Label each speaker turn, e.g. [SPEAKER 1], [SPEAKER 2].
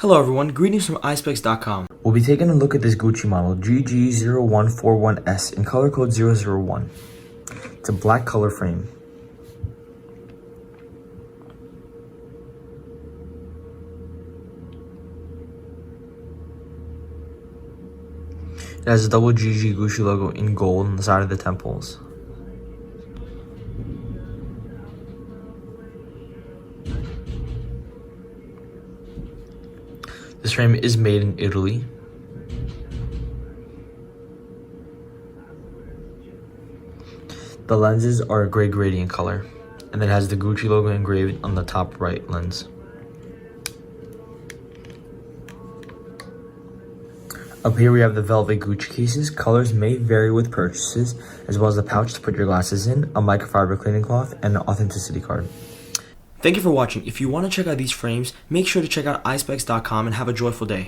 [SPEAKER 1] Hello everyone, greetings from Eyespecs.com.
[SPEAKER 2] We'll be taking a look at this Gucci model, GG0141S in color code 001. It's a black color frame. It has a double GG Gucci logo in gold on the side of the temples. This frame is made in Italy. The lenses are a gray gradient color, and it has the Gucci logo engraved on the top right lens. Up here we have the velvet Gucci cases. Colors may vary with purchases, as well as a pouch to put your glasses in, a microfiber cleaning cloth, and an authenticity card.
[SPEAKER 1] Thank you for watching. If you want to check out these frames, make sure to check out Eyespecs.com and have a joyful day.